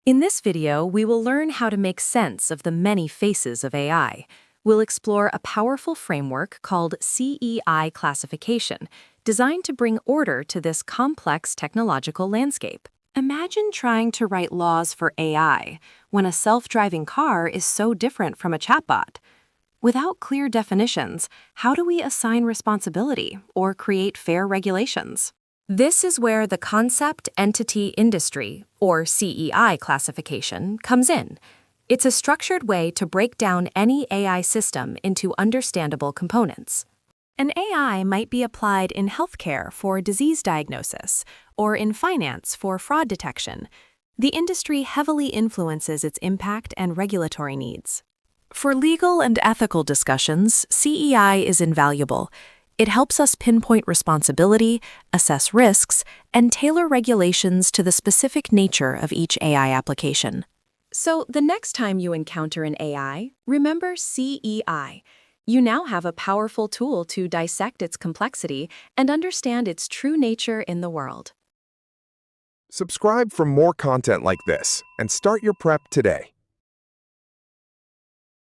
In this video, we will learn how to make sense of the many faces of AI. We'll explore a powerful framework called CEI classification, designed to bring order to this complex technological landscape. Imagine trying to write laws for AI when a self-driving car is so different from a chatbot. Without clear definitions, how do we assign responsibility or create fair regulations? This is where the concept entity industry, or CEI classification, comes in. It's a structured way to break down any AI system into understandable components. An AI might be applied in healthcare for disease diagnosis or in finance for fraud detection. The industry heavily influences its impact and regulatory needs. For legal and ethical discussions, CEI is invaluable. It helps us pinpoint responsibility, assess risks, and tailor regulations to the specific nature of each AI application. So, the next time you encounter an AI, remember CEI. You now have a powerful tool to dissect its complexity and understand its true nature in the world. Subscribe for more content like this and start your prep today.